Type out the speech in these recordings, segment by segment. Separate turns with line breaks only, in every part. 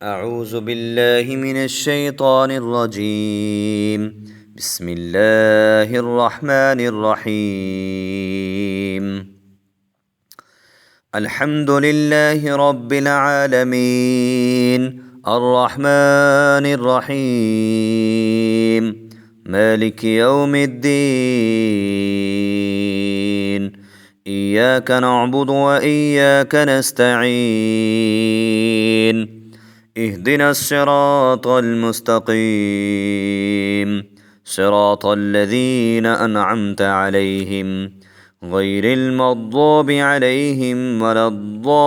أعوذ بالله من الشيطان الرجيم. بسم الله الرحمن الرحيم. الحمد لله رب العالمين الرحمن الرحيم مالك يوم الدين. إياك نعبد وإياك نستعين. اهدنا الصراط المستقيم صراط الذين أنعمت عليهم غير المغضوب عليهم ولا الضالين.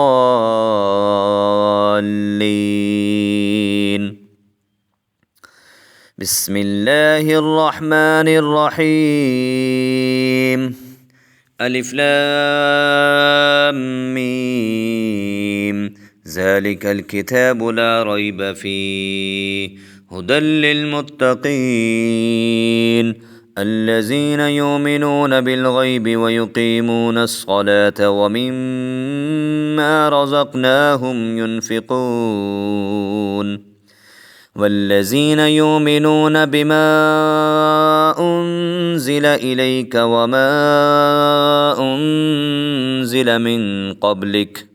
بسم الله الرحمن الرحيم. ألف لام ميم. ذلك الكتاب لا ريب فيه هدى للمتقين الذين يؤمنون بالغيب ويقيمون الصلاة ومما رزقناهم ينفقون والذين يؤمنون بما أنزل إليك وما أنزل من قبلك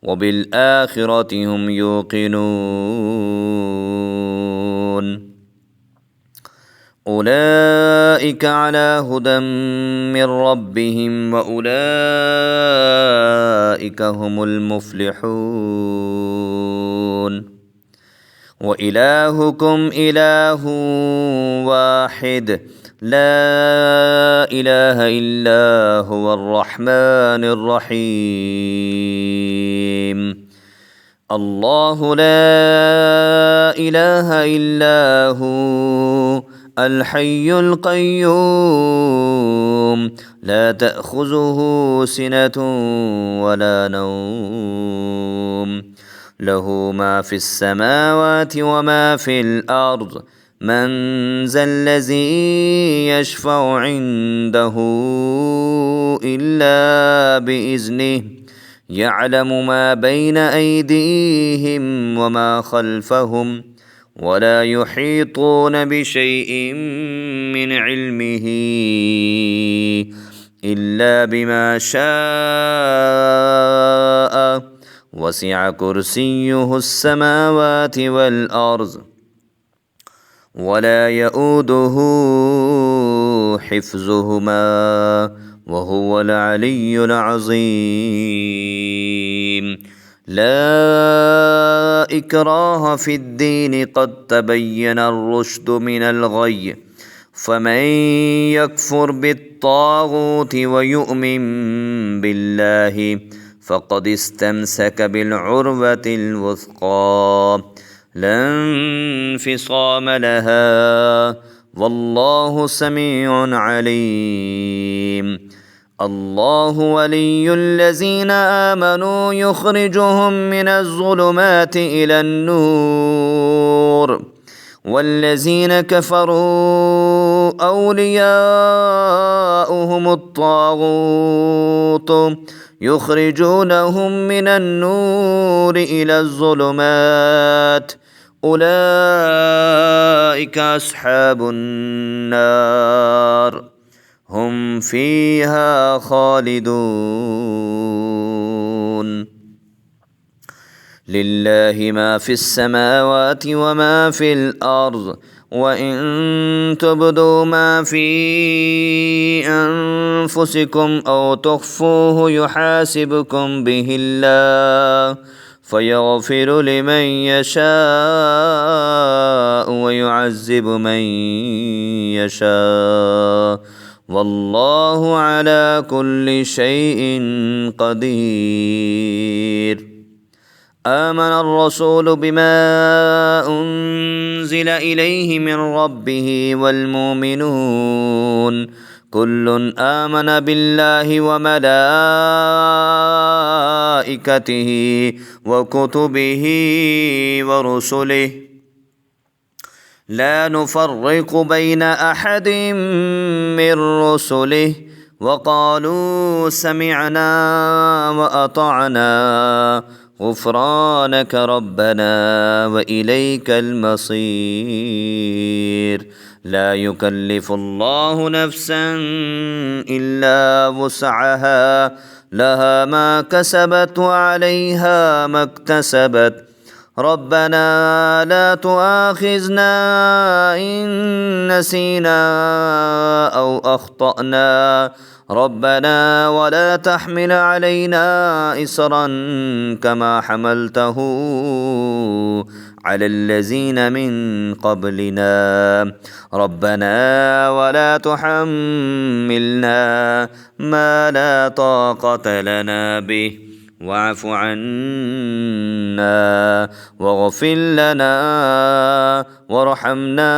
وبالآخرة هم يوقنون أولئك على هدى من ربهم وأولئك هم المفلحون. وإلهكم إله واحد لا إله إلا هو الرحمن الرحيم. الله لا إله إلا هو الحي القيوم لا تأخذه سنة ولا نوم له ما في السماوات وما في الأرض. من ذا الذي يشفع عنده إلا بإذنه يعلم ما بين أيديهم وما خلفهم ولا يحيطون بشيء من علمه إلا بما شاء وسع كرسيه السماوات والأرض ولا يؤوده حفظهما وهو العلي العظيم. لا إكراه في الدين قد تبين الرشد من الغي فمن يكفر بالطاغوت ويؤمن بالله فقد استمسك بالعروة الوثقى لا انفصام لها والله سميع عليم. الله ولي الذين آمنوا يخرجهم من الظلمات إلى النور والذين كفروا أولياؤهم الطاغوت يخرجونهم من النور إلى الظلمات أولئك أصحاب النار هم فيها خالدون. لله ما في السماوات وما في الأرض وإن تبدوا ما في أنفسكم أو تخفوه يحاسبكم به الله فيغفر لمن يشاء ويعذب من يشاء والله على كل شيء قدير. آمن الرسول بما أنزل إليه من ربه والمؤمنون كل آمن بالله وملائكته وكتبه ورسله لا نفرق بين أحد من رسله وقالوا سمعنا وأطعنا غفرانك ربنا وإليك المصير. لا يكلف الله نفسا إلا وسعها، لها ما كسبت وعليها ما اكتسبت. ربنا لا تؤاخذنا إن نسينا أو أخطأنا، ربنا ولا تحمل علينا إصرا كما حملته على الذين من قبلنا. ربنا ولا تحملنا ما لا طاقة لنا به، واعف عنا واغفر لنا وارحمنا،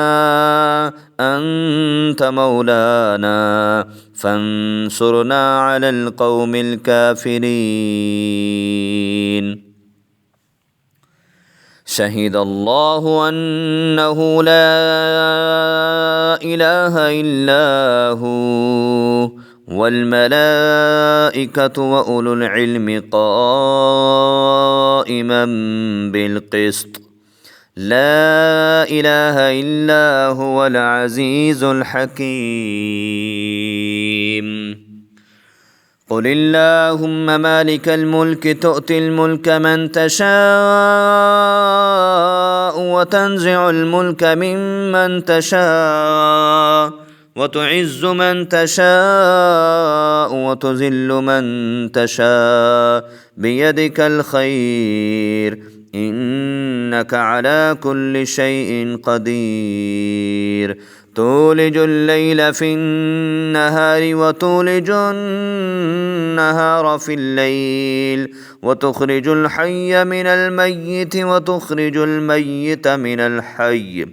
أنت مولانا فانصرنا على القوم الكافرين. شهد الله أنه لا إله إلا هو والملائكة وأولو العلم قائما بالقسط. لا إله إلا هو العزيز الحكيم. قل اللهم مالك الملك تؤتي الملك من تشاء وتنزع الملك ممن تشاء وتعز من تشاء وتذل من تشاء بيدك الخير، إنك على كل شيء قدير. تولج الليل في النهار وتولج النهار في الليل، وتخرج الحي من الميت وتخرج الميت من الحي،